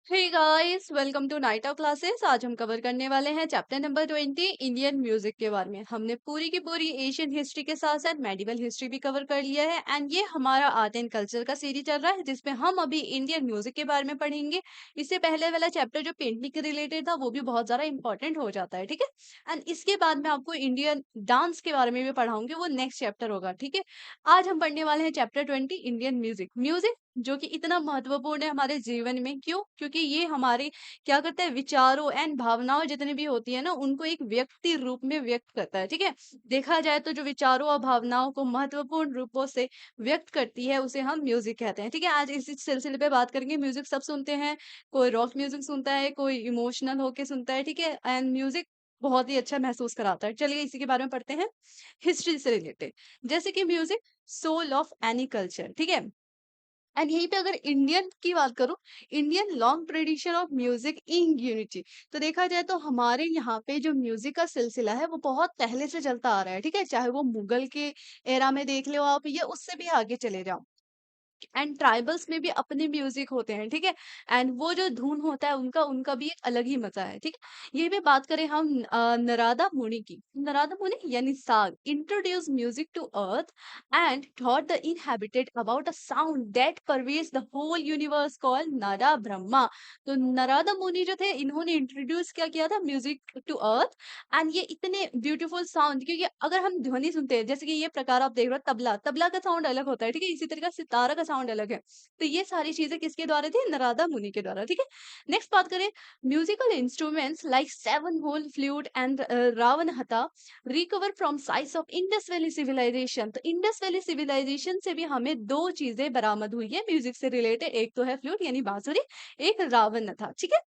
Hey guys, welcome to night out classes. आज हम cover करने वाले हैं चैप्टर नंबर 20 इंडियन म्यूजिक के बारे में। हमने पूरी की पूरी एशियन हिस्ट्री के साथ साथ मेडिवल हिस्ट्री भी कवर कर लिया है एंड ये हमारा आर्ट एंड कल्चर का सीरीज चल रहा है जिसमें हम अभी इंडियन म्यूजिक के बारे में पढ़ेंगे। इससे पहले वाला चैप्टर जो पेंटिंग के रिलेटेड था वो भी बहुत ज्यादा इंपॉर्टेंट हो जाता है, ठीक है। एंड इसके बाद मैं आपको इंडियन डांस के बारे में भी पढ़ाऊंगी, वो नेक्स्ट चैप्टर होगा, ठीक है। आज हम पढ़ने वाले हैं चैप्टर 20 इंडियन म्यूजिक। म्यूजिक जो कि इतना महत्वपूर्ण है हमारे जीवन में, क्यों? क्योंकि ये हमारे क्या करता है, विचारों एंड भावनाओं जितनी भी होती है ना, उनको एक व्यक्ति रूप में व्यक्त करता है, ठीक है। देखा जाए तो जो विचारों और भावनाओं को महत्वपूर्ण रूपों से व्यक्त करती है उसे हम म्यूजिक कहते हैं, ठीक है। आज इसी सिलसिले पे बात करेंगे। म्यूजिक सब सुनते हैं, कोई रॉक म्यूजिक सुनता है, कोई इमोशनल होके सुनता है, ठीक है। एंड म्यूजिक बहुत ही अच्छा महसूस कराता है। चलिए इसी के बारे में पढ़ते हैं, हिस्ट्री से रिलेटेड। जैसे कि music soul of any culture, ठीक है। एंड यहीं पे अगर इंडियन की बात करूं, Indian long tradition of music in unity, तो देखा जाए तो हमारे यहाँ पे जो म्यूजिक का सिलसिला है वो बहुत पहले से चलता आ रहा है, ठीक है। चाहे वो मुगल के एरा में देख लो आप, या उससे भी आगे चले जाओ। एंड ट्राइबल्स में भी अपने म्यूजिक होते हैं, ठीक है। एंड वो जो धुन होता है उनका उनका भी एक अलग ही मजा है, ठीक है। यही पे बात करें हम नारदा मुनि की। नारदा मुनि यानी sage introduce music to earth and thought the inhabited about a sound that pervades the whole universe called Nada Brahma. तो नारदा मुनि जो थे, इन्होंने इंट्रोड्यूस क्या किया था म्यूजिक टू अर्थ। एंड ये इतने ब्यूटीफुल साउंड, क्योंकि अगर हम ध्वनि सुनते हैं, जैसे कि ये प्रकार आप देख रहे हो, तबला तबला का साउंड अलग होता है, ठीक है। इसी तरीके से सितारा का साउंड अलग है। तो ये सारी चीजें किसके द्वारा थी? नारदा मुनि के द्वारा, ठीक है। नेक्स्ट बात करें, musical instruments like seven hole flute and Ravan hatha recover from sites of Indus valley civilization. तो इंडस वैली सिविलाइजेशन से भी हमें दो चीजें बरामद हुई है म्यूजिक से रिलेटेड, एक तो है फ्लूट यानी बांसुरी, एक रावण था, ठीक है।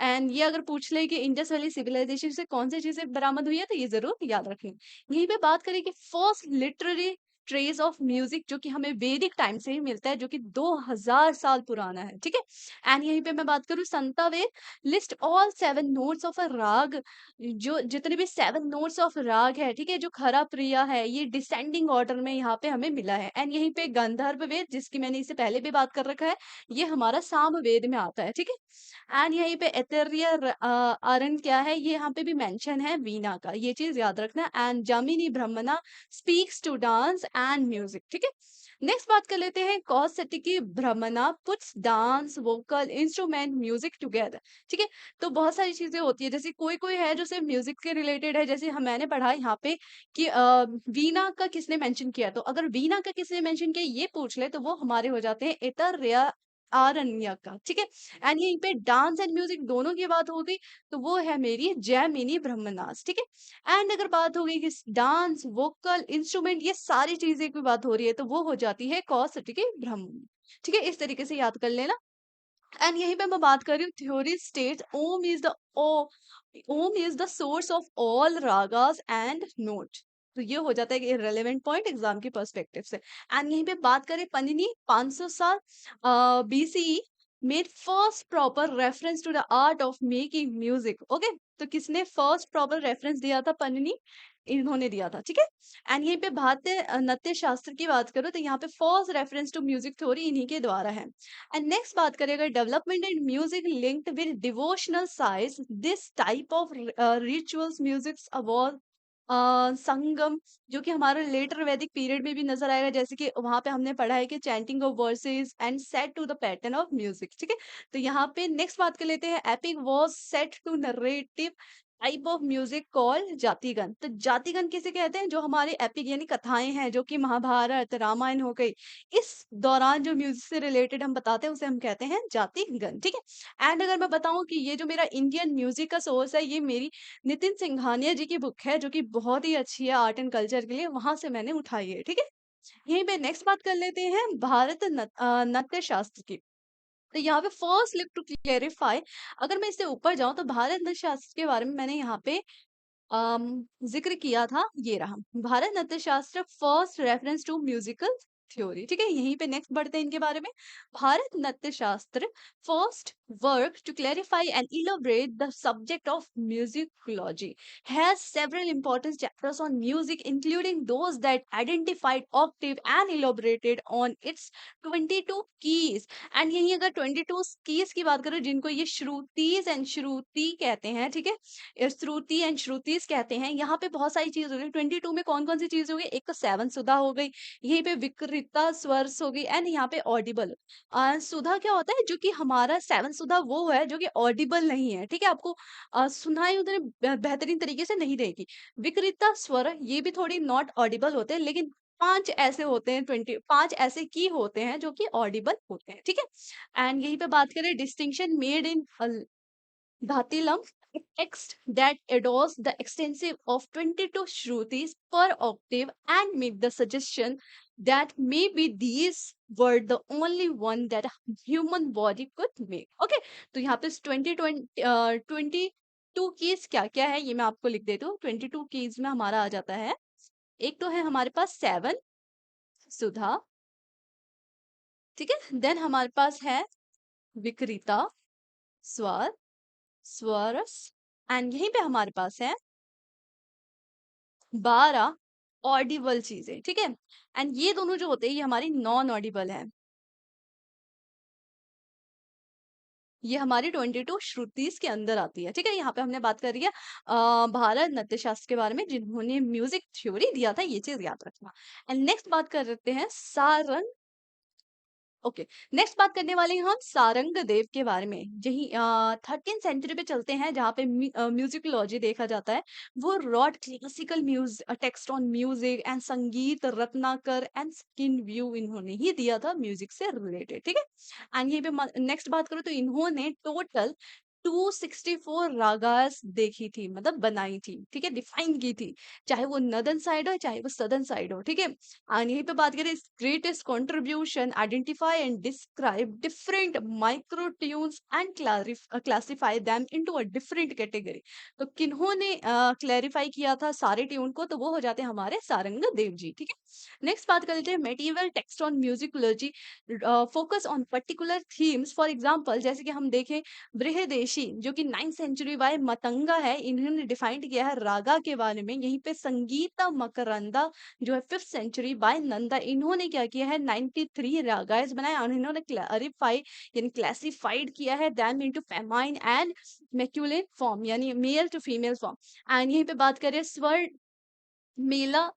एंड ये अगर पूछ ले कि इंडस वैली सिविलाइजेशन से कौन सी चीजें बरामद हुई है, तो ये जरूर याद रखें। यहीं पे बात करें कि first literary trace of music जो कि हमें वैदिक टाइम से ही मिलता है, जो कि 2000 साल पुराना है, ठीक है। एंड यहीं पे मैं बात करूं, Samaveda list all seven notes of a raga. जो जितने भी सेवन नोट्स ऑफ राग है, ठीक है, जो खरा प्रिया है, ये डिसेंडिंग ऑर्डर में यहाँ पे हमें मिला है। एंड यहीं पे गंधर्व वेद, जिसकी मैंने इससे पहले भी बात कर रखा है, ये हमारा साम वेद में आता है, ठीक है। एंड यहीं पे एतेरिया अरन क्या है, ये यहाँ पे भी मेंशन है वीणा का, ये चीज याद रखना। And Jaimini Brahmana speaks to dance and music, ठीक है। नेक्स्ट बात कर लेते हैं, Kaushitaki Brahmana puts dance vocal instrument music together, ठीक है। तो बहुत सारी चीजें होती है, जैसे कोई कोई है जो सिर्फ म्यूजिक के रिलेटेड है, जैसे हम मैंने पढ़ा यहाँ पे कि वीणा का किसने मेंशन किया। तो अगर वीणा का किसने मेंशन किया ये पूछ ले, तो वो हमारे हो जाते हैं एतरिया आरण्य का, ठीक है। एंड यहीं पे डांस एंड म्यूजिक दोनों की बात हो गई, तो वो है मेरी जयमिनी ब्रह्मनास, ठीक है। एंड अगर बात हो गई कि डांस वोकल इंस्ट्रूमेंट ये सारी चीजें की बात हो रही है, तो वो हो जाती है कौसटी के ब्रह्म, ठीक है। इस तरीके से याद कर लेना। एंड यहीं पे मैं बात कर रही हूँ, theory state Om is the source of all ragas and note. तो ये हो जाता है कि रेलेवेंट पॉइंट एग्जाम के पर्सपेक्टिव से। एंड यहीं पे बात करें, पनिनी 500 साल BCE made first proper reference to the art of making music, okay. तो किसने फर्स्ट प्रॉपर रेफरेंस दिया था? पनिनी, इन्होंने दिया था, ठीक है। एंड यहीं पे भारतीय नाट्य शास्त्र की बात करो, तो यहाँ पे first reference to music theory इन्हीं के द्वारा है। एंड नेक्स्ट बात करें, अगर development in music linked with devotional science, this type of rituals music evolve Sangam, जो कि हमारे लेटर वैदिक पीरियड में भी नजर आएगा, जैसे कि वहां पे हमने पढ़ा है कि chanting of verses and set to the pattern of music, ठीक है। तो यहाँ पे नेक्स्ट बात कर लेते हैं, epic was set to narrative type of music called jatigan. तो जातिगन किसे कहते हैं? जो हमारे एपिक यानी कथाएं हैं, जो कि महाभारत रामायण हो गई, इस दौरान जो म्यूजिक से रिलेटेड हम बताते हैं उसे हम कहते हैं जातिगन, ठीक है। एंड अगर मैं बताऊं कि ये जो मेरा इंडियन म्यूजिक का सोर्स है, ये मेरी नितिन सिंघानिया जी की बुक है, जो कि बहुत ही अच्छी है आर्ट एंड कल्चर के लिए, वहां से मैंने उठाई है, ठीक है। यहीं पे नेक्स्ट बात कर लेते हैं भारत नाट्य शास्त्र की। तो यहाँ पे फर्स्ट लिप टू क्लेरिफाई, अगर मैं इससे ऊपर जाऊं तो भारत नाट्य शास्त्र के बारे में मैंने यहाँ पे जिक्र किया था, ये रहा। Bharat Natya Shastra first reference to musical theory. ठीक है, यहीं पे नेक्स्ट बढ़ते हैं इनके बारे में। Bharat Natya Shastra first work to clarify and elaborate the subject of musicology has several important chapters on music, including those that identified octave and elaborated on its 22 keys. And यही अगर 22 कीज की बात करो जिनको ये श्रुतिज एंड श्रुति कहते हैं, ठीक है, ये श्रुति एंड श्रुतिज कहते हैं, यहाँ पे बहुत सारी चीज हो गई। 22 में कौन कौन सी चीज हो गई? एक तो सेवन सुधा हो गई, यहीं पे विकृता स्वर्स हो गई, एंड यहाँ पे ऑडिबल। सुधा क्या होता है? जो कि हमारा सेवन सुधा वो है जो कि ऑडिबल नहीं है, ठीक है, आपको सुनाई उतने बेहतरीन तरीके से नहीं रहेगी। विकृता स्वर ये भी थोड़ी नॉट ऑडिबल होते हैं, लेकिन 5 ऐसे होते हैं, 5 ऐसे की होते हैं जो कि ऑडिबल होते हैं, ठीक है। एंड यहीं पे बात करें distinction made in Dhatilam, a text that adores the extensive of 22 Shrutis per octave and make the suggestion that maybe these were the only one that a human body could make. Okay, तो यहाँ पे 22 keys क्या क्या है ये मैं आपको लिख देती हूँ। 22 कीज में हमारा आ जाता है, एक तो है हमारे पास सेवन सुधा, ठीक है, देन हमारे पास है विकृता स्वर स्वरस, एंड यहीं पे हमारे पास है 12 ऑडिबल चीजें, ठीक है। एंड ये दोनों जो होते हैं ये हमारी नॉन ऑडिबल है। ये हमारी 22 श्रुतिस के अंदर आती है, ठीक है। यहाँ पे हमने बात करी है भारत नाट्य शास्त्र के बारे में जिन्होंने म्यूजिक थ्योरी दिया था, ये चीज याद रखना। एंड नेक्स्ट बात कर लेते हैं सारंग। ओके, नेक्स्ट बात करने वाले हैं हम सारंग देव के बारे में। यही 13th सेंचुरी पे चलते हैं जहाँ पे म्यूजिकोलॉजी देखा जाता है। वो rod classical text on music and संगीत रत्नाकर एंड स्किन व्यू इन्होंने ही दिया था म्यूजिक से रिलेटेड, ठीक है। एंड यहीं पे नेक्स्ट बात करो तो इन्होंने टोटल 264 रागास देखी थी, मतलब बनाई थी, ठीक है, डिफाइन की थी, चाहे वो नदन साइड हो चाहे वो सदन साइड हो, ठीक है। एंड यहीं पे बात करें greatest contribution identify and describe different micro tunes and classify them into a different category. तो किन्होंने क्लैरिफाई किया था सारे ट्यून को? तो वो हो जाते हैं हमारे सारंग देव जी, ठीक है। नेक्स्ट बात कर लेते हैं medieval text on musicology focus on particular themes. For example जैसे कि हम देखें बृहदेशी जो कि 9th सेंचुरी बाय मतंगा है, इन्होंने डिफाइन किया है रागा के बारे में। यहीं पे संगीता मकरंदा जो है 5th सेंचुरी बाय नंदा, इन्होंने क्या किया है 93 रागाइज बनाए और इन्होंने क्लैरिफाई यानी क्लासिफाइड किया है them into feminine and masculine form यानी male to female form. And यहीं पे बात करें स्वर मेला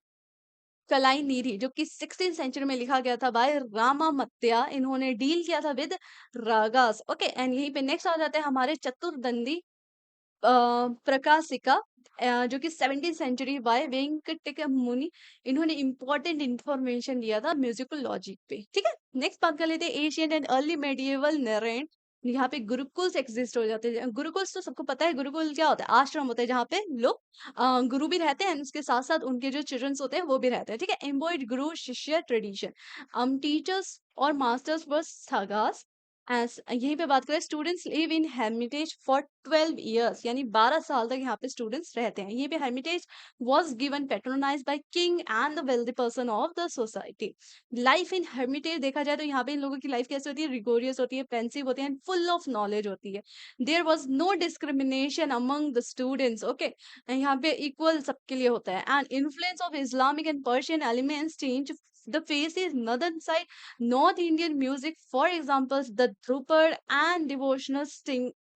कलाई नीरी जो कि 16th सेंचुरी में लिखा गया था बाय रामामत्या, इन्होंने डील किया था विद रागास। ओके, एंड यहीं पे नेक्स्ट आ जाते हैं हमारे चतुर्दंडी प्रकाशिका जो कि 17th सेंचुरी बाय वेंकट मुनि, इन्होंने इंपॉर्टेंट इंफॉर्मेशन दिया था म्यूजिकल लॉजिक पे, ठीक है। नेक्स्ट बात कर लेते हैं एशियन एंड अर्ली मेडिएवल नरेन। यहाँ पे गुरुकुल्स एग्जिस्ट हो जाते हैं। गुरुकुल्स तो सबको पता है, गुरुकुल क्या होता है? आश्रम होता है जहाँ पे लोग गुरु भी रहते हैं, उसके साथ साथ उनके जो चिल्ड्रंस होते हैं वो भी रहते हैं, ठीक है। एम्बॉयड गुरु शिष्य ट्रेडिशन टीचर्स और मास्टर्स वर सागास। एस यहीं पे बात करें students live in heritage for 12 years यानी 12 साल तक यहाँ पे स्टूडेंट्स रहते हैं। यहीं पे heritage was given patronise by king and the wealthy person of the society. Life in heritage देखा जाए तो यहाँ पे इन लोगों की लाइफ कैसे होती है? रिगोरियस होती है, पेंसिव होती है एंड फुल ऑफ नॉलेज होती है। There was no discrimination among the students. Okay, यहाँ पे इक्वल सबके लिए होता है। And influence of Islamic and Persian elements change the face is northern side North Indian music. For examples, the Drupad and devotional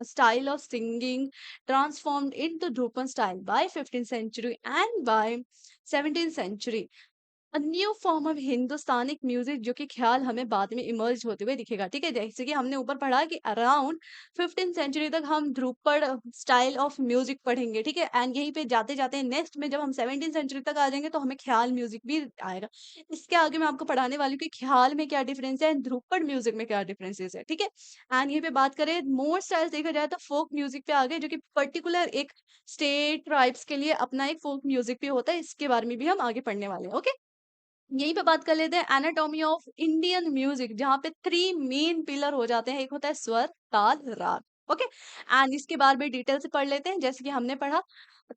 style of singing transformed into Drupad style by 15th century and by 17th century. A new form of Hindustani music जो कि ख्याल हमें बाद में emerge होते हुए दिखेगा, ठीक है। जैसे कि हमने ऊपर पढ़ा कि अराउंड 15th सेंचुरी तक हम ध्रुपद स्टाइल ऑफ म्यूजिक पढ़ेंगे, ठीक है। एंड यहीं पे जाते जाते नेक्स्ट में जब हम 17th सेंचुरी तक आ जाएंगे तो हमें ख्याल म्यूजिक भी आएगा। इसके आगे मैं आपको पढ़ाने वाली हूँ कि ख्याल में क्या डिफरेंस है एंड ध्रुपद म्यूजिक में क्या डिफरेंसेस है, ठीक है। एंड यहीं पे बात करें मोर स्टाइल्स देखा जाए तो फोक म्यूजिक पे आ गए जो कि पर्टिकुलर एक स्टेट ट्राइब्स के लिए अपना एक फोक म्यूजिक भी होता है, इसके बारे में भी हम आगे पढ़ने वाले हैं। ओके, यहीं पे बात कर लेते हैं एनाटॉमी ऑफ इंडियन म्यूजिक जहाँ पे 3 मेन पिलर हो जाते हैं। एक होता है स्वर ताल राग। ओके। एंड इसके बारे में डिटेल से पढ़ लेते हैं। जैसे कि हमने पढ़ा,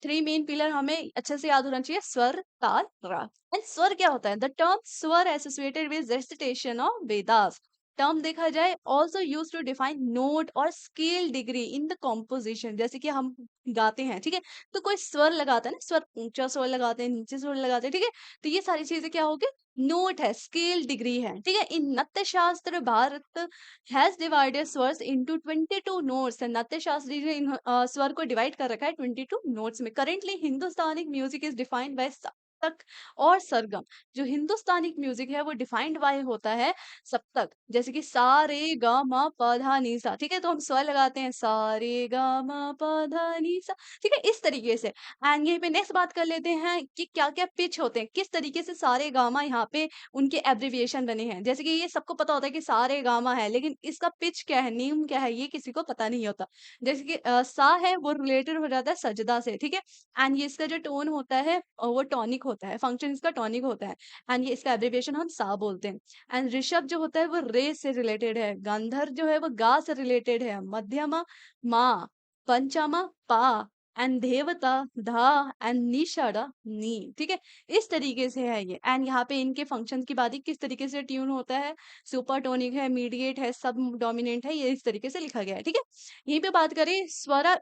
थ्री मेन पिलर हमें अच्छे से याद होना चाहिए, स्वर, ताल, राग। एंड स्वर क्या होता है? The term swara associated with recitation of Vedas. Term देखा जाए also use to define note और scale degree in the composition. जैसे कि हम गाते हैं, ठीक है, तो कोई स्वर लगाता है ना, स्वर ऊंचा स्वर लगाते हैं, नीचे स्वर लगाते हैं, ठीक है, तो ये सारी चीजें क्या होगी? नोट है, स्केल डिग्री है, ठीक है। इन नत्य शास्त्र Bharat has divided swars into 22 notes। नाट्य शास्त्री ने इन स्वर को डिवाइड कर रखा है 22 नोट्स में। Currently Hindustani music is defined by सप्तक और सरगम। जो हिंदुस्तानी म्यूजिक है वो डिफाइंड बाय होता है सप्तक, जैसे कि सा रे ग म प धा नी सा, ठीक है, तो हम स्वर लगाते हैं सा रे ग म प धा नी सा, ठीक है, इस तरीके से। एंड यहीं पे नेक्स्ट बात कर लेते हैं कि क्या क्या पिच होते हैं, किस तरीके से सारे गामा यहाँ पे उनके एब्रिविएशन बने हैं। जैसे कि ये सबको पता होता है कि सारे गामा है, लेकिन इसका पिच क्या है, नीम क्या है, ये किसी को पता नहीं होता। जैसे कि सा है वो रिलेटेड हो जाता है सजदा से, ठीक है, एंड ये इसका जो टोन होता है वो टॉनिक होता है, फंक्शन इसका टॉनिक होता है, एंड ये इसका एब्रिविएशन हम सा बोलते हैं। एंड ऋषभ जो होता है वो रे से रिलेटेड है, गांधर जो है वो गा से रिलेटेड है, मध्यमा मा, पंचमा पा, एंड देवता धा, एंड निषादा नी, ठीक है, इस तरीके से है ये। एंड यहाँ पे इनके फंक्शन की बात ही किस तरीके से ट्यून होता है, सुपरटोनिक है, मीडिएट है, सब डोमिनेंट है, ये इस तरीके से लिखा गया है, ठीक है। यहीं पे बात करें स्वरा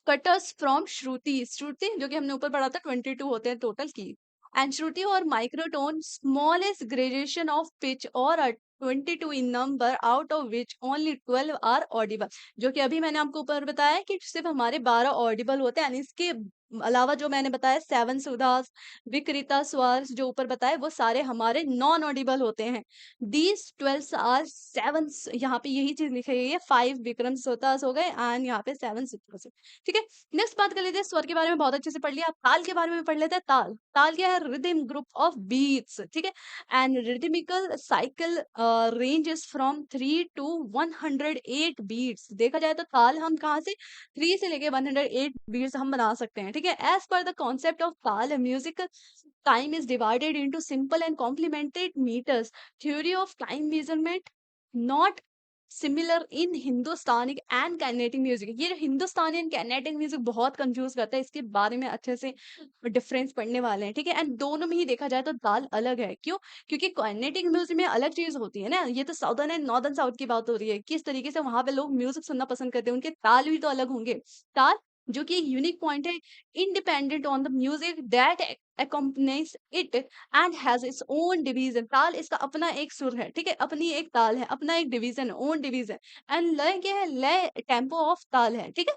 कटर्स फ्रॉम श्रुति, श्रुति जो कि हमने ऊपर पढ़ा था 22 होते हैं टोटल की, एंड श्रुति और microtone smallest gradation of pitch और 22 in number, out of which only 12 are audible. जो कि अभी मैंने आपको ऊपर बताया कि सिर्फ हमारे 12 ऑडिबल होते हैं, इसके अलावा जो मैंने बताया सेवन सुधास, विकृता स्वार्स जो ऊपर बताए वो सारे हमारे नॉन ऑडिबल होते हैं। दीज 12 आर सेवन, यहाँ पे यही चीज लिखी गई है, 5 विक्रम सोतास हो गए एंड यहाँ पे 7 सुतास, ठीक है। नेक्स्ट बात कर लेते हैं, स्वर के बारे में बहुत अच्छे से पढ़ लिया, अब ताल के बारे में पढ़ लेते हैं। ताल, ताल क्या है? रिदम ग्रुप ऑफ बीट्स, ठीक है, and rhythmic cycle ranges from 3 to 108 beats. देखा जाए तो ताल हम कहाँ से 3 से लेके 108 बीट्स हम बना सकते हैं, ठीक है। As per the concept of tala music time is divided into simple and complemented meters. Theory of time measurement not similar in Hindustani and kinetic music. ये हिंदुस्तानी एंड कैनेटिक म्यूजिक बहुत कंफ्यूज करता है, इसके बारे में अच्छे से डिफरेंस पढ़ने वाले हैं, ठीक है। एंड दोनों में ही देखा जाए तो ताल अलग है, क्यों? क्योंकि कैनेटिक म्यूजिक में अलग चीज होती है ना, ये तो साउदर्न एंड नॉर्दर्न साउथ की बात हो रही है, किस तरीके से वहां पे लोग म्यूजिक सुनना पसंद करते हैं, उनके ताल भी तो अलग होंगे। ताल जो कि एक यूनिक पॉइंट है, independent on the music that accompanies it and has its own division। ताल इसका अपना एक सुर है, ठीक है, अपनी एक ताल है, अपना एक डिवीजन, ओन डिवीजन। एंड लय क्या है? लय टेम्पो ऑफ ताल है, ठीक है।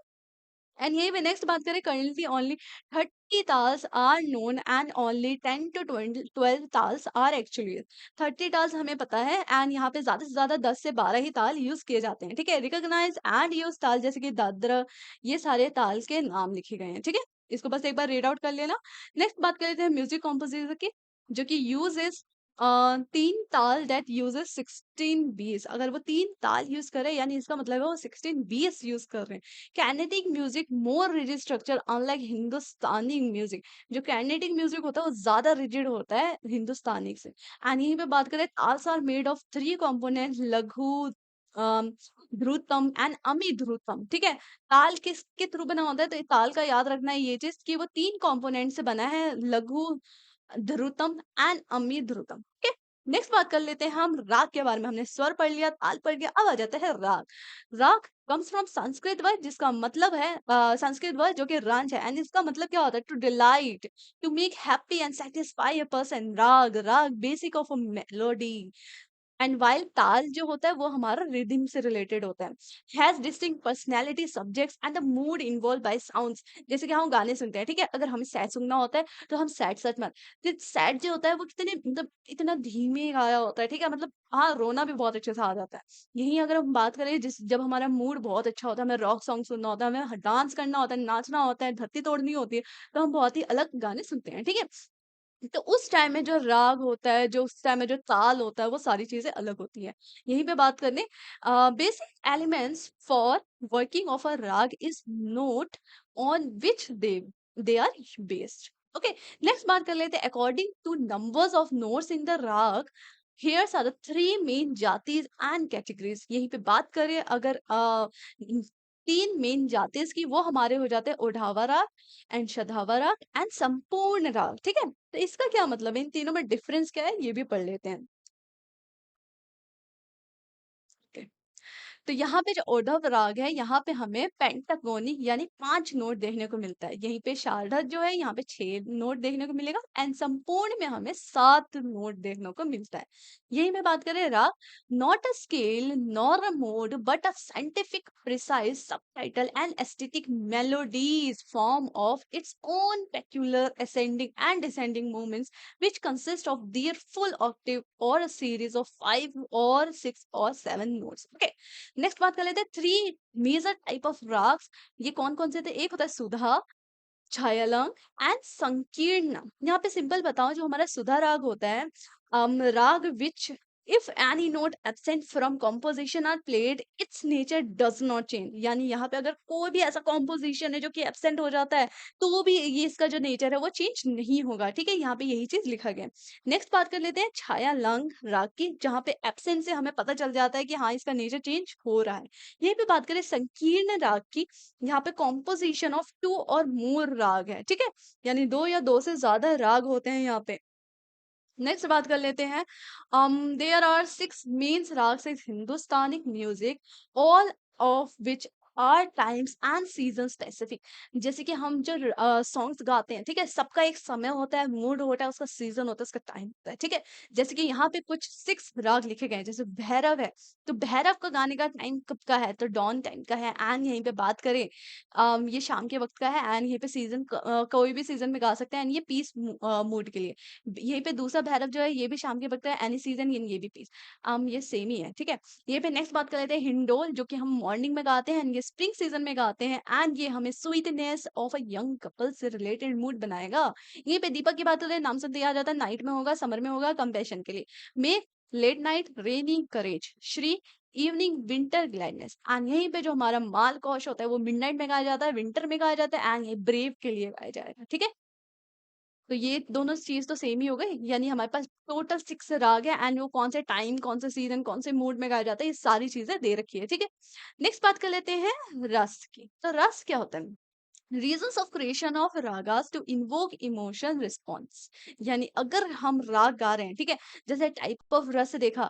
एंड यही पे नेक्स्ट बात करें, currently only 30 talas are known and only 10 to 12 talas are actually. 30 talas हमें पता है, एंड यहाँ पे ज्यादा से ज्यादा 10 से 12 ही ताल यूज किए जाते हैं, ठीक है। रिकॉग्नाइज एंड यूज ताल जैसे कि दादरा, ये सारे ताल के नाम लिखे गए हैं, ठीक है, इसको बस एक बार रीड आउट कर लेना। नेक्स्ट बात कर लेते हैं म्यूजिक कॉम्पोजिशन की, जो कि यूज इज तीन ताल दैट यूजेस 16 बीट्स। अगर वो तीन ताल यूज करे यानी इसका मतलब है वो 16 बीट्स यूज कर रहे हैं। कैनेटिक म्यूजिक मोर रिजिड स्ट्रक्चर अनलाइक हिंदुस्तानी म्यूजिक। जो कैनेटिक म्यूजिक होता है वो ज्यादा रिजिड होता है हिंदुस्तानी से। एंड यहीं पे बात करें, taals are made of 3 component, लघु, अम, ध्रुतम एंड अमी ध्रुतम, ठीक है। ताल किसके थ्रू बना होता है? तो ये ताल का याद रखना है ये चीज कि वो 3 कंपोनेंट से बना है, लघु, ध्रुतम एंड अमी ध्रुतम, ठीक है। नेक्स्ट बात कर लेते हैं हम राग के बारे में। हमने स्वर पढ़ लिया, ताल पढ़ लिया, अब आ जाता है राग। राग कम्स फ्रॉम संस्कृत वर्ड जिसका मतलब है संस्कृत वर्ड जो कि रंज है, एंड इसका मतलब क्या होता है? To delight, to make happy and satisfy a person. Raga, raga basic of a melody. And while ताल जो होता है वो हमारा रिदम से रिलेटेड होता है, has distinct personality, subjects and the mood involve by sounds. जैसे कि हम गाने सुनते हैं, ठीक है, अगर हमें सैड सुनना होता है तो हम सैड सच मत, सैड जो होता है वो कितने मतलब इतना धीमे गाया होता है, ठीक है, मतलब हाँ रोना भी बहुत अच्छे से आ जाता है। यही अगर हम बात करें जिस जब हमारा मूड बहुत अच्छा होता है, हमें रॉक सॉन्ग सुनना होता है, हमें डांस करना होता है, नाचना होता है, धरती तोड़नी होती है, तो हम बहुत ही अलग गाने सुनते हैं, ठीक है। तो उस टाइम में जो राग होता है, जो उस टाइम में जो ताल होता है, वो सारी चीजें अलग होती हैं। यहीं पे बात करने, basic elements for working of a raga is note on which they are based. Okay, next बात कर लेते हैं, according to numbers of notes in the raga here's are the three main jatis and categories. यहीं पे बात करें अगर तीन मेन जातीज की, वो हमारे हो जाते हैं ओढ़ावा राग एंड शधावा राग एंड संपूर्ण राग। ठीक है, तो इसका क्या मतलब है, इन तीनों में डिफरेंस क्या है ये भी पढ़ लेते हैं। तो यहाँ पे जो ओढ़व राग है, यहाँ पे हमें पेंटागोनिक यानी 5 नोट देखने को मिलता है। यहीं पे शारदा जो है, यहाँ पे 6 नोट देखने को मिलेगा एंड संपूर्ण में हमें 7 नोट देखने को मिलता है। यही में बात करें राग, not a scale nor a mode but a scientific precise subtitle and aesthetic melodies form of its own peculiar ascending and descending movements which consist of their full octave or a series of 5 or 6 or 7 notes. Okay, next बात कर लेते हैं three major type of ragas. ये कौन कौन से थे, एक होता है सुधा, छायालंग एंड संकीर्ण। यहाँ पे सिंपल बताओ, जो हमारा सुधा राग होता है, raga which if any note absent from composition are played its nature does not change. यानी यहाँ पे अगर कोई भी ऐसा कॉम्पोजिशन है जो कि एब्सेंट हो जाता है, तो भी ये इसका जो नेचर है वो चेंज नहीं होगा। ठीक है, यहाँ पे यही चीज लिखा गया है। नेक्स्ट बात कर लेते हैं छाया लंग राग की, जहाँ पे एब्सेंट से हमें पता चल जाता है कि हाँ इसका नेचर चेंज हो रहा है। यहीं पे बात करें संकीर्ण राग की, यहाँ पे कॉम्पोजिशन ऑफ टू और मोर राग है। ठीक है, यानी दो या दो से ज्यादा राग होते हैं यहाँ पे। नेक्स्ट बात कर लेते हैं, there are 6 main ragas in Hindustani music, all of which are times and season specific. जैसे कि हम जो सॉन्ग्स गाते हैं, ठीक है, सबका एक समय होता है, मूड होता है, उसका सीजन होता है, उसका टाइम होता है। ठीक है, जैसे कि यहाँ पे कुछ 6 राग लिखे गए हैं, जैसे भैरव है, तो भैरव का गाने का टाइम कब का है, तो डॉन टाइम का है। एंड यहीं पे बात करें, ये शाम के वक्त का है एंड यहीं पे सीजन कोई भी सीजन में गा सकते हैं एंड ये पीस मूड के लिए। यहीं पे दूसरा भैरव जो है, ये भी शाम के वक्त है, एनी सीजन, ये भी पीस, ये सेम ही है। ठीक है, ये पे नेक्स्ट बात कर लेते हैं हिंडोल, जो कि हम मॉर्निंग में गाते हैं, ये स्प्रिंग सीजन में गाते हैं एंड ये हमें sweetness of a young couple से रिलेटेड मूड बनाएगा। यहीं पे दीपक की बात करें, नाम से दिया जाता है, नाइट में होगा, समर में होगा, कंपेशन के लिए। May late night rainy courage, Shri evening winter gladness. And यहीं पे जो हमारा माल कौश होता है, वो मिडनाइट में गाया जाता है, विंटर में गाया जाता है एंड ये ब्रेव के लिए गाया जाएगा। ठीक है, तो ये दोनों चीज तो सेम ही हो गई, यानी हमारे पास टोटल 6 राग है एंड वो कौन से टाइम, कौन से सीजन, कौन से मूड में गाया जाता है, ये सारी चीजें दे रखी है। ठीक है, नेक्स्ट बात कर लेते हैं रस की। तो रस क्या होता है, reasons of creation of ragas to invoke emotion response. यानी अगर हम राग गा रहे हैं, ठीक है, जैसे टाइप ऑफ रस देखा,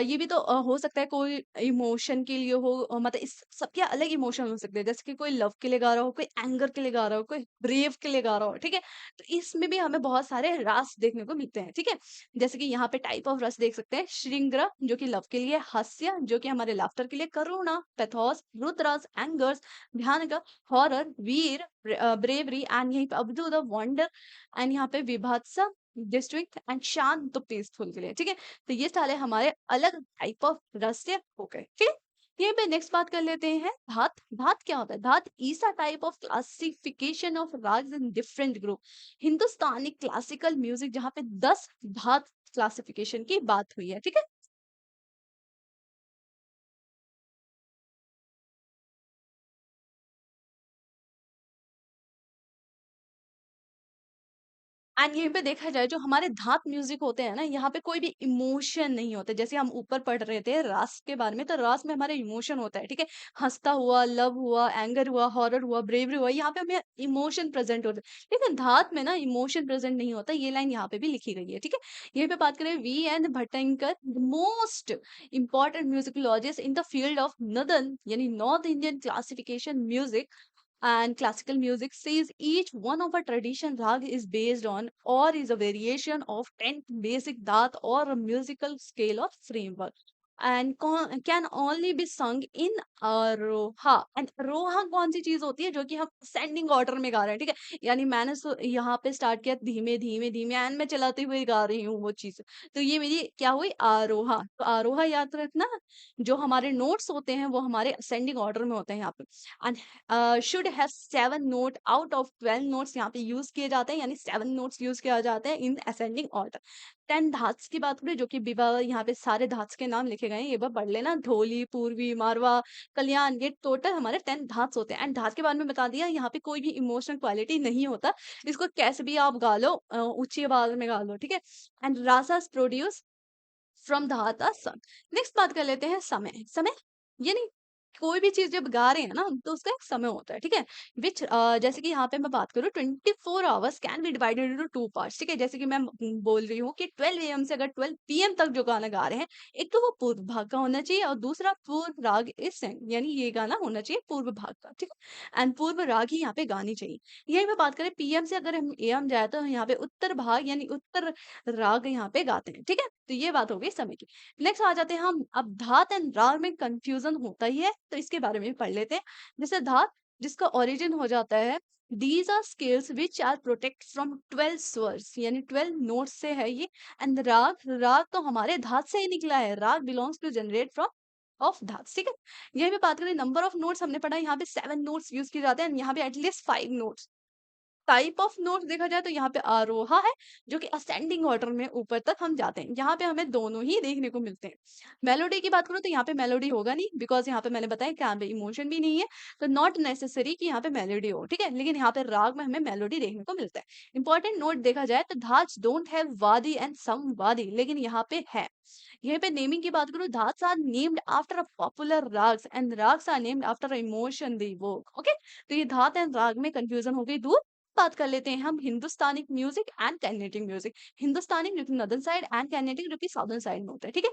ये भी तो हो सकता है कोई इमोशन के लिए हो, मतलब इस सबके अलग इमोशन हो सकते हैं, जैसे कि कोई लव के लिए गा रहा हो, कोई एंगर के लिए गा रहा हो, कोई ब्रेव के लिए गा रहा हो। ठीक है, तो इसमें भी हमें बहुत सारे रस देखने को मिलते हैं। ठीक है, जैसे कि यहाँ पे टाइप ऑफ रस देख सकते हैं, श्रृंग्र जो कि लव के लिए, हास्य जो कि हमारे लाफ्टर के लिए, करुणा, पैथोस, रुद्रस, एंगर्स, ध्यान, हॉरर, वीर, ब्रेवरी एंड यहीं पे अब्दू द वंडर एंड यहाँ पे विभत्स, डिस्ट्रिक्ट एंड शांत तो पीसफुल के लिए। ठीक है, तो ये सारे हमारे अलग टाइप ऑफ रहस्य हो गए। ठीक है, यहीं पे नेक्स्ट बात कर लेते हैं धात। धात क्या होता है, thaat is a type of classification of ragas in different group. Hindustani classical music, जहाँ पे 10 धात क्लासिफिकेशन की बात हुई है। ठीक है, एंड यहीं पे देखा जाए, जो हमारे धात म्यूजिक होते हैं ना, यहाँ पे कोई भी इमोशन नहीं होते। जैसे हम ऊपर पढ़ रहे थे रास के बारे में, तो रास में हमारे इमोशन होता है। ठीक है, हंसता हुआ, लव हुआ, एंगर हुआ, हॉरर हुआ, ब्रेवरी हुआ, यहाँ पे हमें इमोशन प्रेजेंट होते हैं। लेकिन धात में ना इमोशन प्रेजेंट नहीं होता, ये लाइन यहाँ पे भी लिखी गई है। ठीक है, यहीं पे बात करें वी एन भटंकर, most important musicologist in the field of नदन यानी north Indian classification music and classical music, says each one of a tradition rag is based on or is a variation of 10 basic dhat or a musical scale or framework and can only be sung in aroha। and aroha कौन सी चीज होती है, जो कि हम ascending order में गा रहे हैं। ठीक है, यानी मैंने यहाँ पे स्टार्ट किया धीमे धीमे धीमे एंड मैं चलाते हुए गा रही हूँ वो चीज, तो ये मेरी क्या हुई, आरोहा। तो आरोहा याद रखना, जो हमारे नोट्स होते हैं वो हमारे असेंडिंग ऑर्डर में होते हैं यहाँ पे। And should have 7 note out of 12 notes यहाँ पे यूज किए जाते हैं, यानी 7 नोट्स यूज किया जाता है इन असेंडिंग ऑर्डर। 10 धातुस की बात करें, जो कि विवाह, यहाँ पे सारे धातुस के नाम लिखे गए हैं, ये बार पढ़ लेना, ढोली, पूर्वी, मारवा, कल्याण, ये टोटल हमारे 10 धातुस होते हैं। एंड धातु के बारे में बता दिया, यहाँ पे कोई भी इमोशनल क्वालिटी नहीं होता, इसको कैसे भी आप गा लो, ऊंची आवाज में गा लो। ठीक है, एंड रासास प्रोड्यूस फ्रॉम धाता सन। नेक्स्ट बात कर लेते हैं समय। समय यानी कोई भी चीज जब गा रहे हैं ना तो उसका एक समय होता है, ठीक है। विच जैसे कि यहाँ पे मैं बात करूँ 24 hours can be divided into two parts, ठीक है। जैसे कि मैं बोल रही हूँ कि 12 AM से अगर 12 PM तक जो गाना गा रहे हैं, एक तो वो पूर्व भाग का होना चाहिए और दूसरा पूर्व राग इस यानी ये गाना होना चाहिए पूर्व भाग का, ठीक है। एंड पूर्व राग ही यहाँ पे गानी चाहिए। यही पे बात करें PM से अगर हम AM जाए तो यहाँ पे उत्तर भाग यानी उत्तर राग यहाँ पे गाते हैं, ठीक है। तो ये बात हो गई समय की। नेक्स्ट आ जाते हैं हम, अब धात एंड राग में कंफ्यूजन होता ही है तो इसके बारे में भी पढ़ लेते हैं। जैसे धात जिसका ओरिजिन हो जाता है, these are scales which are protect from 12 swaras यानी 12 नोट्स से है ये। एंड राग, राग तो हमारे धात से ही निकला है, raga belongs to generate from of thaat, ठीक है। यही पे बात करें नंबर ऑफ नोट्स, हमने पढ़ा यहाँ पे 7 नोट्स यूज किए जाते हैं, यहाँ पे at least 5 notes. Type of note देखा जाए तो यहाँ पे आरोहा है जो कि असेंडिंग ऑर्डर में ऊपर तक हम जाते हैं, यहाँ पे हमें दोनों ही देखने को मिलते हैं। मेलोडी की बात करूँ तो यहाँ पे मेलोडी होगा नहीं, बिकॉज यहाँ पे मैंने बताया कि यहाँ पे इमोशन भी नहीं है, तो नॉट नेसेसरी कि यहाँ पे मेलोडी हो, ठीक है। लेकिन यहाँ पे राग में हमें मेलोडी देखने को मिलता है। इंपॉर्टेंट नोट देखा जाए तो धाज डोंट हैव वादी एंड सम वादी, लेकिन यहाँ पे है। यहाँ पे नेमिंग की बात करूँ, thaats are named after a popular ragas and ragas are named after emotion the वो, ओके। तो ये धात एंड राग में कंफ्यूजन हो गई दूर। बात कर लेते हैं हम हिंदुस्तानी म्यूजिक एंड कैनेडियन म्यूजिक। हिंदुस्तानी जो कि नॉर्दर्न साइड एंड कैनेडिक जो कि साउदर्न साइड में होता है, ठीक है।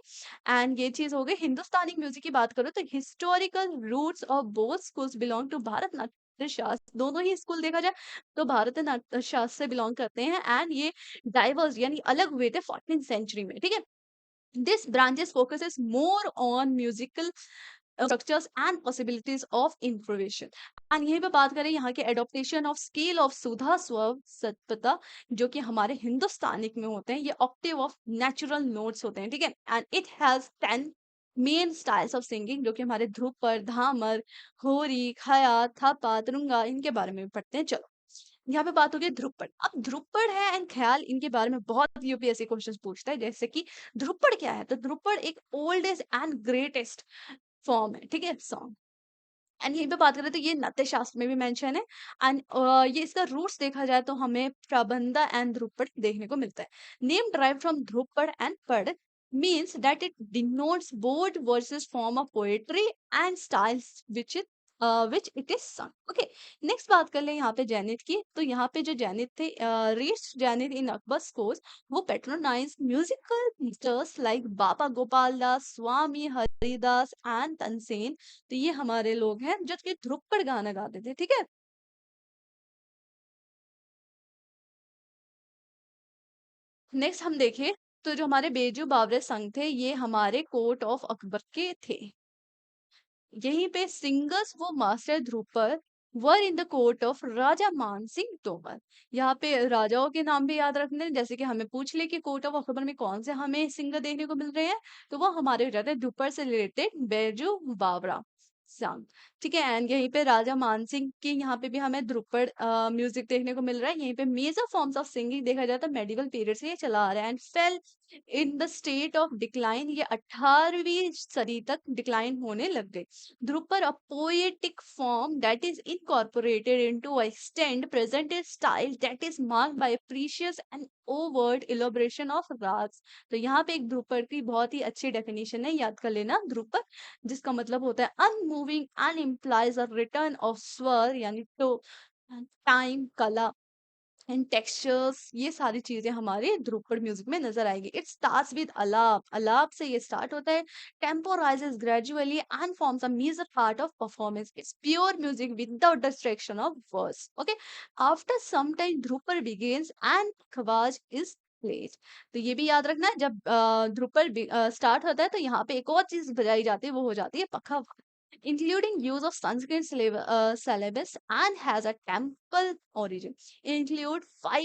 एंड ये चीज हो गई। हिंदुस्तानी म्यूजिक की बात करो तो historical roots of both schools belong to Bharat Natya Shastra, दोनों ही स्कूल देखा जाए तो भारत नाट्य शास्त्र से बिलोंग करते हैं। एंड ये डाइवर्स यानी अलग हुए थे 14th century में, ठीक है। This branches focuses more on musical structures and possibilities of improvisation। And यहीं पे बात करें यहाँ के एडॉप्टेशन ऑफ स्केल ऑफ सुधा स्वर सतपथा जो कि हमारे हिंदुस्तानिक में होते हैं, ये ऑक्टेव ऑफ नेचुरल नोट्स होते हैं, ठीक है। And it has 10 main styles of singing जो कि हमारे ध्रुपद, धामर, होरी, खया, थापा, तुरुंगा, इनके बारे में भी पढ़ते हैं। चलो यहाँ पे बात हो गई ध्रुपद। अब ध्रुपद है एंड ख्याल, इनके बारे में बहुत यूपीएससी क्वेश्चन पूछता है। जैसे कि ध्रुपद क्या है, तो ध्रुपद एक ओल्डेस्ट एंड ग्रेटेस्ट फॉर्म है, ठीक है, सॉन्ग। एंड यहीं पे बात करें तो ये नाट्य शास्त्र में भी मेंशन है। एंड ये इसका रूट्स देखा जाए तो हमें प्रबंध एंड ध्रुपद देखने को मिलता है। Name drive from Dhrupad and पद means that it denotes both verses form of poetry and styles which it is sung, okay। Next बात कर ले यहाँ पे जैनिथ की, तो यहाँ पे जो जैनिथ थे, reached zenith in Akbar court's, वो patronize musical teachers like Baba Gopal Das, Swami Haridas and Tansen. तो ये हमारे लोग हैं जो कि ध्रुपद गाना गाते थे, ठीक है। नेक्स्ट हम देखें तो जो हमारे बेजू बावरे संघ थे ये हमारे कोर्ट ऑफ अकबर के थे। यहीं पे सिंगर्स वो master dhrupad were in the court of Raja Man Singh Tomar. यहाँ पे राजाओं के नाम भी याद रखने हैं, जैसे कि हमें पूछ ले कि कोर्ट ऑफ अकबर में कौन से हमें सिंगर देखने को मिल रहे हैं, तो वो हमारे हो जाते हैं ध्रुपद से रिलेटेड बैजू बावरा संग, ठीक है। एंड यहीं पे राजा मानसिंह के यहाँ पे भी हमें ध्रुपद म्यूजिक देखने को मिल रहा है। यहीं पे मेजर फॉर्म्स ऑफ सिंगिंग देखा जाता है मेडिवल पीरियड से ये चला आ रहा है and fail in the state of decline, ये 18वीं सदी तक डिक्लाइन होने लग गए। Dhrupad a poetic form that is incorporated into a extent present a style that is marked by a precious and overt elaboration of rags। तो यहाँ पे एक ध्रुपद की बहुत ही अच्छी डेफिनेशन है, याद कर लेना ध्रुपद, जिसका मतलब होता है unmoving and implies a return of स्वर यानी तो टाइम, कला एंड टेक्सचर्स, ये सारी चीजें हमारे ध्रुपद म्यूजिक में नजर आएगी। It starts with alap, alap से ये स्टार्ट होता है, tempo rises gradually and forms a major part of performance. It's pure music without distraction of words, okay. After some time dhrupad begins and pakhawaj is played. तो ये भी याद रखना है, जब ध्रुपद स्टार्ट होता है तो यहाँ पे एक और चीज बजाई जाती है, वो हो जाती है पखवाज, including use of Sanskrit syllabus and has a temple origin. Include 4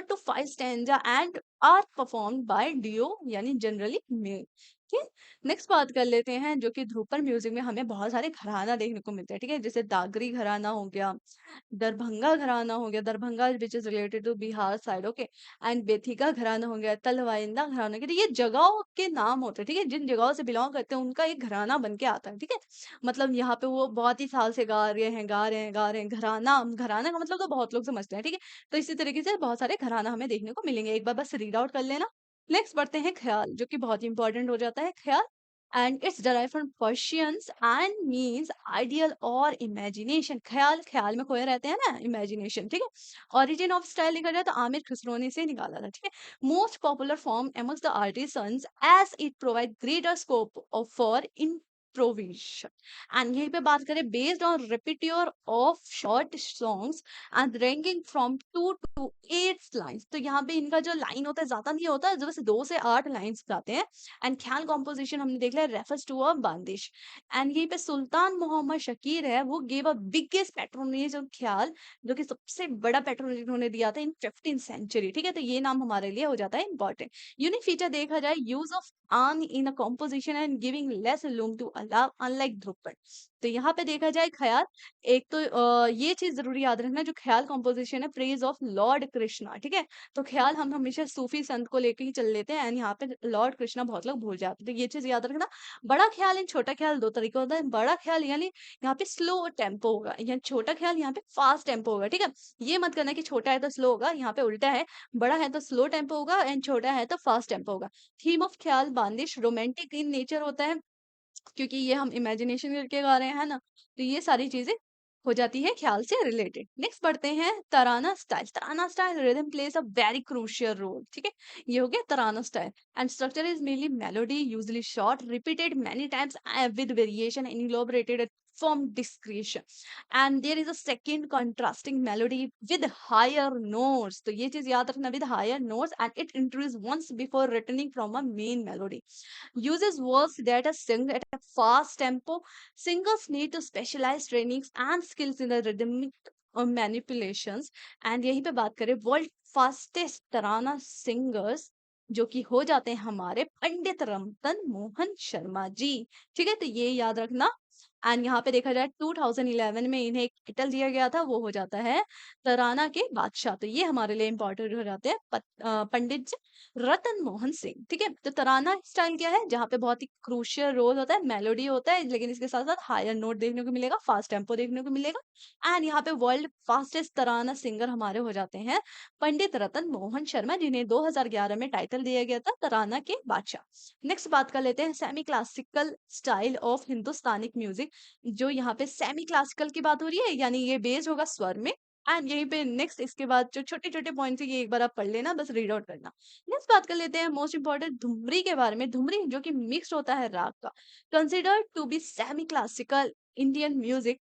to 5 stanza and are performed by duo यानी जनरली मेल, ठीक है। नेक्स्ट बात कर लेते हैं जो कि ध्रुपद म्यूजिक में हमें बहुत सारे घराना देखने को मिलते हैं, ठीक है। जैसे दागरी घराना हो गया, दरभंगा घराना हो गया, Darbhanga which is related to Bihar side, okay. And Bettiah gharana हो गया, तलवाइंदा घराना हो गया। तो ये जगहों के नाम होते हैं, ठीक है, जिन जगहों से बिलोंग करते हैं उनका एक घराना बन के आता है, ठीक है। मतलब यहाँ पे वो बहुत ही साल से गा रहे हैं गा रहे हैं गा रहे हैं, घराना, घराना का मतलब तो बहुत लोग समझते हैं, ठीक है। तो इसी तरीके से बहुत सारे घराना हमें देखने को मिलेंगे, एक बार बस रीड आउट कर लेना। नेक्स्ट बढ़ते हैं ख्याल, जो कि बहुत इंपॉर्टेंट हो जाता है ख्याल। And it's derive from Persians and means ideal और इमेजिनेशन। ख्याल, ख्याल में खोए रहते हैं ना, इमेजिनेशन, ठीक है। ओरिजिन ऑफ स्टाइल देखा जाए तो आमिर खुसरो ने इसे निकाला था, ठीक है। Most popular form amongst the artisans as it provide greater scope of for improvisation। And यहीं पे बात करें, based on repertoire of short songs and ranging from 2 to 8 lines. तो यहाँ पे इनका जो लाइन होता है ज्यादा नहीं होता, जो बस 2 से 8 लाइन्स गाते हैं। एंड ख्याल कॉम्पोजिशन हमने देख लिया रेफर्स टू अ बांदिश। एंड यहीं पे सुल्तान मोहम्मद शकीर है, वो gave a biggest patronage of ख्याल, जो कि सबसे बड़ा पैट्रोनेज उन्होंने दिया था इन 15th सेंचुरी, ठीक है। तो ये नाम हमारे लिए हो जाता है इंपॉर्टेंट। यूनिक फीचर देखा जाए, यूज ऑफ आन in a composition and giving less room to alap unlike dhrupad. तो यहाँ पे देखा जाए ख्याल, एक तो ये चीज जरूरी याद रखना, जो ख्याल कॉम्पोजिशन है प्रेज ऑफ लॉर्ड कृष्णा, ठीक है। तो ख्याल हम हमेशा सूफी संत को लेके ही चल लेते हैं, एंड यहाँ पे लॉर्ड कृष्णा बहुत लोग भूल जाते हैं, तो ये चीज याद रखना। बड़ा ख्याल एंड छोटा ख्याल दो तरीके होता है। बड़ा ख्याल यानी यहाँ पे स्लो टेम्पो होगा, या छोटा ख्याल यहाँ पे फास्ट टेम्पो होगा, ठीक है। ये मत करना कि छोटा है तो स्लो होगा, यहाँ पे उल्टा है, बड़ा है तो स्लो टेम्पो होगा एंड छोटा है तो फास्ट टेम्पो होगा। थीम ऑफ ख्याल बांदिश रोमांटिक इन नेचर होता है, क्योंकि ये हम इमेजिनेशन करके गा रहे हैं, है ना। तो ये सारी चीजें हो जाती है ख्याल से रिलेटेड। नेक्स्ट पढ़ते हैं tarana style. Tarana style rhythm plays a very crucial role, ठीक है। ये हो गया tarana style. And structure is mainly melody, usually short, repeated many times with variation and elaborated from discretion। and there is a second contrasting melody with higher notes। तो ये चीज याद रखना, with higher notes, and it introduced once before returning from a main melody। Uses words that are sung at a fast tempo. Singers need to specialize trainings and skills in the rhythmic manipulations। And यहीं पे बात करें world fastest तराना singers, जो कि हो जाते हैं हमारे पंडित रमतन मोहन शर्मा जी, ठीक है। तो ये याद रखना। एंड यहाँ पे देखा जाए 2011 में इन्हें एक टाइटल दिया गया था, वो हो जाता है तराना के बादशाह। तो ये हमारे लिए इंपॉर्टेंट हो जाते हैं पंडित जी रतन मोहन सिंह, ठीक है। तो तराना स्टाइल क्या है, जहाँ पे बहुत ही क्रूशियल रोल होता है, मेलोडी होता है, लेकिन इसके साथ साथ हायर नोट देखने को मिलेगा, फास्ट टेम्पो देखने को मिलेगा। एंड यहाँ पे वर्ल्ड फास्टेस्ट तराना सिंगर हमारे हो जाते हैं पंडित रतन मोहन शर्मा, जिन्हें 2011 में टाइटल दिया गया था तराना के बादशाह। नेक्स्ट बात कर लेते हैं semi classical style of Hindustani music. जो यहाँ पे सेमी क्लासिकल की बात हो रही है, यानी ये बेस्ड होगा स्वर में। एंड यहीं पे नेक्स्ट इसके बाद जो छोटे छोटे पॉइंट्स है, ये एक बार आप पढ़ लेना, बस रीड आउट करना। नेक्स्ट बात कर लेते हैं मोस्ट इंपॉर्टेंट धुमरी के बारे में। धुमरी जो कि मिक्स्ड होता है राग का, considered to be semi classical Indian music.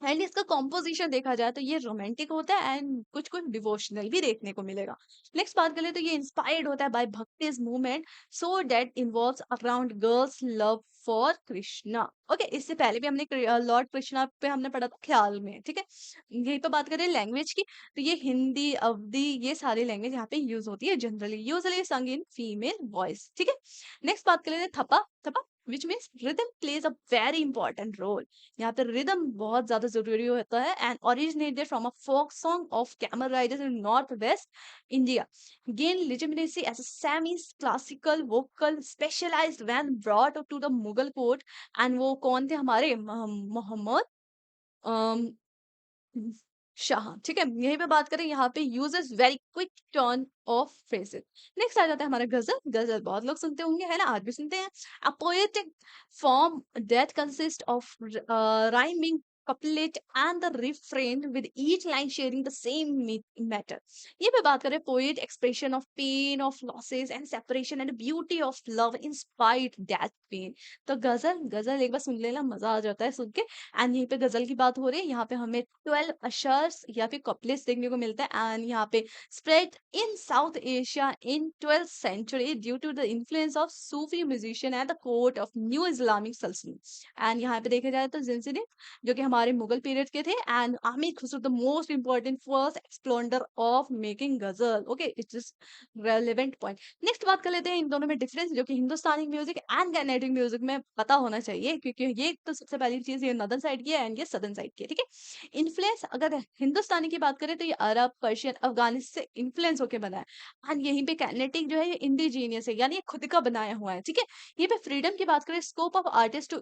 And इसका कॉम्पोजिशन देखा जाए तो ये रोमांटिक होता है एंड कुछ कुछ डिवोशनल भी देखने को मिलेगा। नेक्स्ट बात करें तो ये इंस्पायर्ड होता है by Bhakti movement, so that involves around girls love for Krishna. Okay, इससे पहले भी हमने लॉर्ड कृष्णा पे हमने पढ़ा था ख्याल में, ठीक है। यही तो बात करें लैंग्वेज की, तो ये हिंदी अवधी ये सारी लैंग्वेज यहाँ पे यूज होती है, जनरली यूजली संग इन फीमेल वॉइस, ठीक है। नेक्स्ट बात कर लेते हैं tappa. Tappa which means rhythm plays a very important role. यहाँ पे रिदम बहुत ज्यादा जरूरी होता है। And originated from a folk song of camel riders in north west India, gain legitimacy as a semi classical vocal specialized when brought to the Mughal court. And वो कौन थे हमारे मोहम्मद शाह, ठीक है। यहीं पे बात करें, यहाँ पे uses very quick turn of phrases. Next आ जाता है हमारा गजल। गजल बहुत लोग सुनते होंगे, है ना, आज भी सुनते हैं। A poetic form that consist of rhyming couplet and the refrain with each line sharing the same matter। ये पे बात करें poet expression of pain of losses and separation and beauty of love inspired that pain. तो गजल, गजल एक बार सुन लेना, मजा आ जाता है सुन के। एंड यहीं पे गजल की बात हो रही है, यहाँ पे हमें 12 अशर्स या फिर कपलेट्स देखने को मिलता है। एंड यहाँ पे spread in South Asia in 12th century due to the influence of Sufi musician at the court of new Islamic सल्तनत। एंड यहाँ पे देखा जाए तो जिनसिने, जो कि हमारे मुगल पीरियड के थे। And Amir Khusro the most important first explorer of making ghazal. Okay, it's is relevant point. Next बात कर लेते हैं इन दोनों में डिफरेंस, जो कि हिंदुस्तानी म्यूजिक एंड कर्नाटिक म्यूजिक में पता होना चाहिए, क्योंकि ये तो सबसे पहली चीज, ये नॉर्दर्न साइड की है एंड ये सदर्न साइड की है, ठीक है। इन्फ्लुएंस अगर हिंदुस्तानी की बात करें तो ये अरब, पर्शियन, अफगानिस्तान से इन्फ्लुएंस होकर बना है। एंड यहीं पे कर्नाटिक जो है ये इंडिजीनियस है, यानी ये खुद का बनाया हुआ है, ठीक है। ये पे फ्रीडम की बात करें, scope of artist to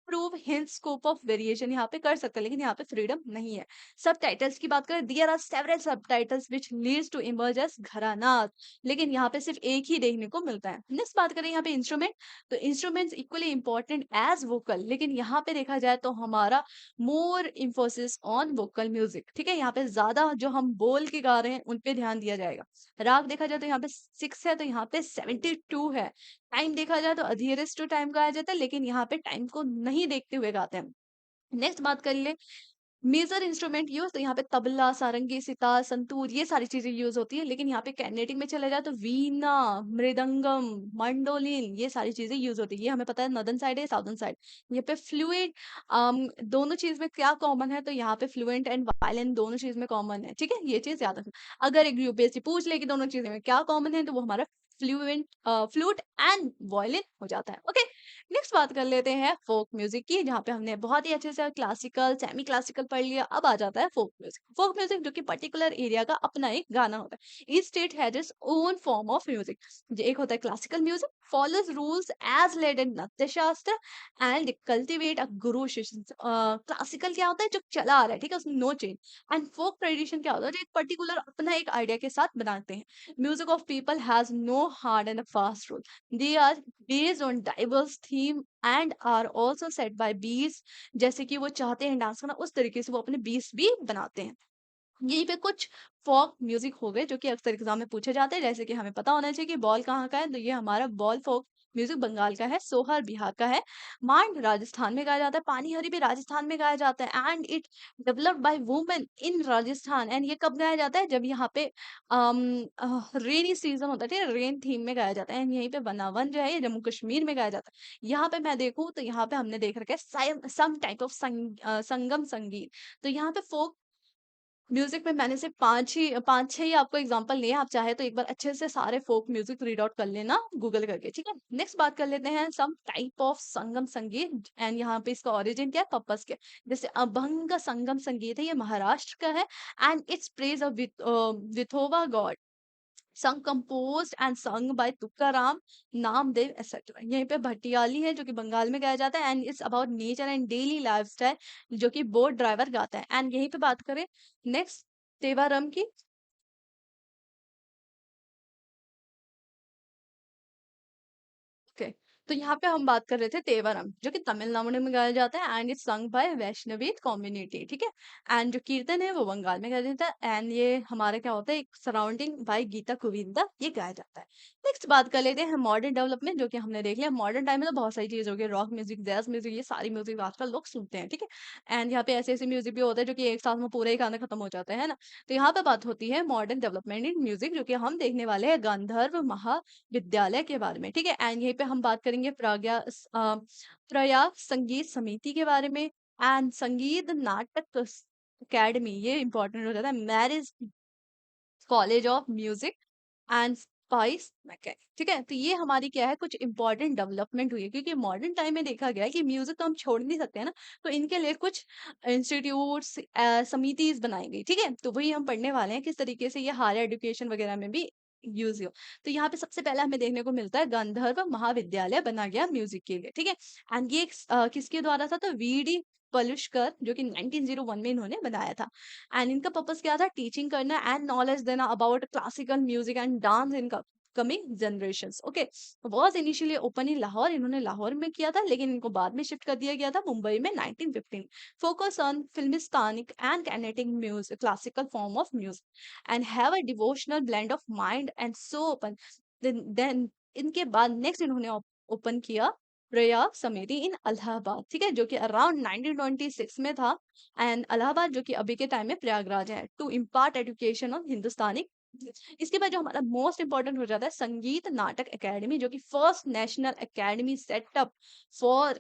prove hint scope of variation यहाँ पे कर सकते हैं, लेकिन यहाँ पे फ्रीडम नहीं है। सब टाइटल्स की बात करें, there are several sub titles which leads to emerge as gharanas, लेकिन यहाँ पे सिर्फ एक ही देखने को मिलता है। नेक्स्ट बात करें यहाँ पे इंस्ट्रूमेंट, तो instruments equally important as vocal, लेकिन यहाँ पे देखा जाए तो हमारा more emphasis on vocal music, ठीक है। यहाँ पे ज्यादा जो हम बोल के गा रहे हैं उन पे ध्यान दिया जाएगा। राग देखा जाए तो यहाँ पे 6 है, तो यहाँ पे 72 है। टाइम देखा जाए तो अधीरेस टू टाइम गाया जाता है, लेकिन यहाँ पे टाइम को नहीं देखते हुए गाते हैं। नेक्स्ट बात कर ले मेजर इंस्ट्रूमेंट यूज, तो यहाँ पे तबला, सारंगी, सितार, संतूर, ये सारी चीजें यूज होती है। लेकिन यहाँ पे कैनेटिक में चला जाए तो वीणा, मृदंगम, मंडोलिन, ये सारी चीजें यूज होती है। ये हमें पता है नॉर्दर्न साइड है, साउदर्न साइड। यहाँ पे फ्लूइड, दोनों चीज में क्या कॉमन है, तो यहाँ पे फ्लुएंट एंड वायलेंट दोनों चीज में कॉमन है, ठीक है। ये चीज याद रखना। अगर एक यूपीएससी पूछ ले कि दोनों चीजें में क्या कॉमन है, तो वो हमारा फ्लुएंट, फ्लूट एंड वायलिन हो जाता है। ओके, नेक्स्ट बात कर लेते हैं फोक म्यूजिक की, जहाँ पे हमने बहुत ही अच्छे से क्लासिकल, सेमी क्लासिकल पढ़ लिया। अब आ जाता है फोक म्यूजिक। फोक म्यूजिक जो कि पर्टिकुलर एरिया का अपना एक गाना होता है। Each state has its own form of music. एक होता है classical music, follows rules as laid in Natya Shastra and cultivate अ गुरु शिष्य। क्लासिकल क्या होता है, जो चला आ रहा है, ठीक है, उसमें no change. And folk tradition क्या होता है, जो एक पर्टिकुलर अपना एक आइडिया के साथ बनाते हैं। Music of people has no hard and fast rule, they are based on diverse theme and are also set by beats। जैसे कि वो चाहते हैं डांस करना, उस तरीके से वो अपने बीट्स भी बनाते हैं। यहीं पे कुछ फोक म्यूजिक हो गए जो कि अक्सर एग्जाम में पूछे जाते हैं, जैसे कि हमें पता होना चाहिए कि बॉल कहाँ का है, तो ये हमारा बॉल फोक म्यूजिक बंगाल का है, सोहर बिहार का है, मांड राजस्थान में गाया जाता है, पानी हरी भी राजस्थान में गाया जाता है। And it developed by women in Rajasthan. And ये कब गाया जाता है, जब यहाँ पे रेनी सीजन होता है, ठीक है, रेन थीम में गाया जाता है। एंड यहीं पे वनावन जो है ये जम्मू कश्मीर में गाया जाता है। यहाँ पे मैं देखूँ तो यहाँ पे हमने देख रखा है सम टाइप ऑफ संगम संगीत। तो यहाँ पे फोक म्यूजिक में मैंने सिर्फ 5 6 ही आपको एग्जांपल लिए हैं। आप चाहे तो एक बार अच्छे से सारे फोक म्यूजिक रीड आउट कर लेना गूगल करके, ठीक है। नेक्स्ट बात कर लेते हैं सम टाइप ऑफ संगम संगीत। एंड यहाँ पे इसका ओरिजिन क्या है, पर्पस क्या है। जैसे अभंग संगम संगीत है, ये महाराष्ट्र का है। And it's praise of Vithoba god, sung composed and sung by Tukaram, Namdev etcetera. यहीं पे भटियाली है जो कि बंगाल में गाया जाता है। And it's about nature and daily lifestyle, जो कि बोट ड्राइवर गाता है। एंड यहीं पे बात करें नेक्स्ट तेवारम की, ओके, तो यहाँ पे हम बात कर रहे थे तेवरम, जो कि तमिलनाडु में गाया जाता है। And it's sung by Vaishnavi community, ठीक है। एंड जो कीर्तन है वो बंगाल में गाया जाता है। एंड ये हमारा क्या होता है, एक सराउंडिंग बाय गीता गोविंदा, ये गाया जाता है। नेक्स्ट बात कर लेते हैं मॉडर्न डेवलपमेंट, जो कि हमने देख लिया। मॉडर्न टाइम में तो बहुत सारी चीजें हो गई, रॉक म्यूजिक, जैज म्यूजिक, ये सारी म्यूजिक आजकल लोग सुनते हैं, ठीक है। एंड यहाँ पे ऐसे ऐसे म्यूजिक भी होता है जो कि एक साथ में पूरा ही गाना खत्म हो जाता है ना। तो यहाँ पे बात होती है मॉडर्न डेवलपमेंट इन म्यूजिक, जो कि हम देखने वाले हैं गांधर्व विद्यालय के बारे में, ठीक है। एंड यहीं पे हम बात करेंगे प्रयाग संगीत समिति के बारे में। एंड संगीत नाटक अकेडमी, ये इंपॉर्टेंट हो जाता है, marriage college of music and spice mechanic, ठीक है। तो ये हमारी क्या है, कुछ इंपॉर्टेंट डेवलपमेंट हुई है, क्योंकि मॉडर्न टाइम में देखा गया है कि म्यूजिक तो हम छोड़ नहीं सकते हैं ना। तो इनके लिए कुछ इंस्टीट्यूट्स, समितिज बनाई गई, ठीक है। तो वही हम पढ़ने वाले हैं किस तरीके से ये हायर एजुकेशन वगैरह में भी यूज हो। तो यहाँ पे सबसे पहले हमें देखने को मिलता है गंधर्व महाविद्यालय बना गया म्यूजिक के लिए, ठीक है। एंड ये किसके द्वारा था, तो वीडी पलुष्कर, जो कि 1901 में इन्होंने बनाया था। एंड इनका पर्पस क्या था, टीचिंग करना एंड नॉलेज देना about classical music and dance in coming generations, okay. Was initially open in Lahore, इन्होंने लाहौर में किया था, लेकिन इनको बाद में शिफ्ट कर दिया गया था मुंबई में 1915। फोकस ऑन फिल्मिस्तानिक and kinetic music, classical form of music and have a devotional blend of mind and so open. Then इनके बाद नेक्स्ट इन्होंने ओपन किया प्रयाग समिति इन इलाहाबाद, ठीक है, जो कि अराउंड 1926 में था। एंड इलाहाबाद जो कि अभी के टाइम में प्रयागराज है, टू इम्पार्ट एजुकेशन ऑन हिंदुस्तानी। इसके बाद जो हमारा मोस्ट इंपॉर्टेंट हो जाता है संगीत नाटक एकेडमी, जो कि first national academy setup for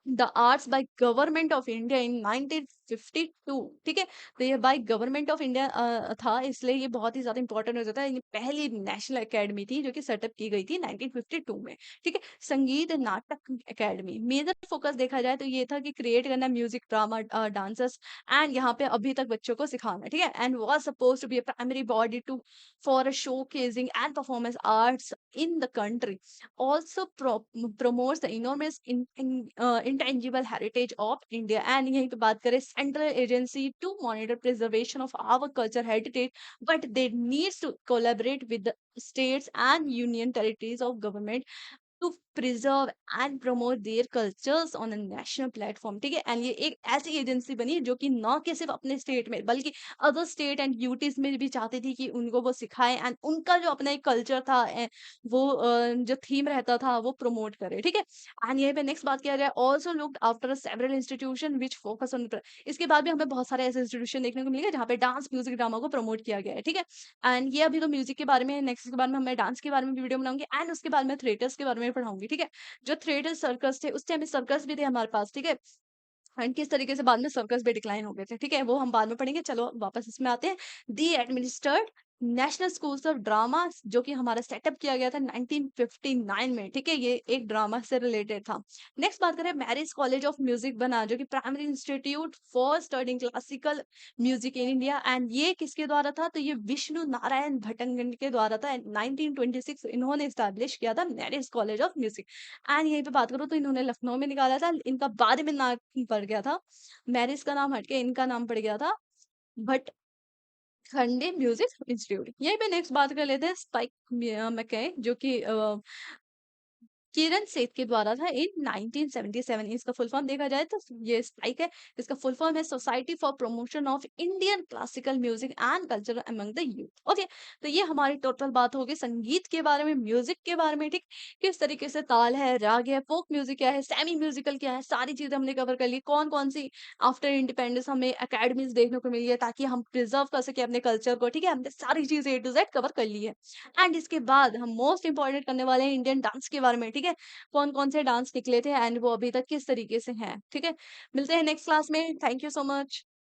the arts by government of India in 1952, ठीक है। तो ये बाय गवर्नमेंट ऑफ इंडिया था, इसलिए ये बहुत ही ज्यादा इंपॉर्टेंट हो जाता है। ये पहली नेशनल एकेडमी थी जो कि सेटअप की गई थी 1952 में, ठीक है। संगीत नाटक एकेडमी मेजर फोकस देखा जाए तो ये था कि क्रिएट करना म्यूजिक, ड्रामा, डांसर्स, एंड यहाँ पे अभी तक बच्चों को सिखाना, ठीक है। And was suppose to be a primary body to for a showcasing and performance arts in the country, also promotes the enormous intangible heritage of India. And यहीं पे बात करें central agency to monitor preservation of our culture heritage, but they needs to collaborate with the states and union territories of government to preserve and promote their cultures on a national platform. ठीक है, and ये एक ऐसी agency बनी जो कि न कि सिर्फ अपने स्टेट में बल्कि अदर स्टेट एंड यूटीज में भी चाहती थी कि उनको वो सिखाए एंड उनका जो अपना एक कल्चर था वो जो थीम रहता था वो प्रमोट करे। ठीक है, एंड यहीं पे नेक्स्ट बात किया जाए, also looked after several institution which focus on. इसके बाद भी हमें बहुत सारे ऐसे इंस्टीट्यूशन देखने को मिलेंगे जहाँ पे डांस म्यूजिक ड्रामा को प्रमोट किया गया है। ठीक है, एंड ये अभी तो म्यूजिक के बारे में है, नेक्स्ट के बाद में मैं डांस के बारे में भी वीडियो बनाऊंगी एंड उसके बाद में थिएटर्स के बारे में पढ़ाऊंगी। ठीक है, जो थिएटर सर्कस थे उस टाइम सर्कस भी थे हमारे पास। ठीक है, एंड किस तरीके से बाद में सर्कस भी डिक्लाइन हो गए थे। ठीक है, वो हम बाद में पढ़ेंगे। चलो वापस इसमें आते हैं। The administered national schools of drama, जो कि हमारा सेटअप किया गया था 1959 में। ठीक है, ये एक ड्रामा से रिलेटेड था। नेक्स्ट बात करें, मैरिज कॉलेज ऑफ म्यूजिक बना, जो कि primary institute for studying classical music in India. And ये किसके द्वारा था, तो ये विष्णु नारायण भट्टंगन के द्वारा था। 1926 इन्होंने स्टैब्लिश किया था marriage college of music. And यहीं पे बात करूँ तो इन्होंने लखनऊ में निकाला था, इनका बाद में नाम पड़ गया था, मैरिज का नाम हटके इनका नाम पड़ गया था भट्ट खंडे म्यूजिक इंस्टीट्यूट। यहीं पे नेक्स्ट बात कर लेते हैं स्पाइक मैकके, जो कि किरण सेठ के द्वारा था इन 1977। इसका फुल फॉर्म देखा जाए तो ये स्पाइक है, इसका फुल फॉर्म है society for promotion of Indian classical music and culture among the youth. Okay, तो ये हमारी टोटल बात होगी संगीत के बारे में, म्यूजिक के बारे में। ठीक, किस तरीके से ताल है, राग है, फोक म्यूजिक क्या है, सेमी म्यूजिकल क्या है, सारी चीजें हमने कवर कर ली। कौन कौन सी आफ्टर इंडिपेंडेंस हमें अकेडमीज देखने को मिली है ताकि हम प्रिजर्व कर सके अपने कल्चर को। ठीक है, हमने सारी चीजें A to Z कवर कर ली है। एंड इसके बाद हम मोस्ट इंपॉर्टेंट करने वाले हैं इंडियन डांस के बारे में। ठीक है, कौन-कौन से डांस निकले थे एंड वो अभी तक किस तरीके से हैं। ठीक है, मिलते हैं नेक्स्ट क्लास में। Thank you so much.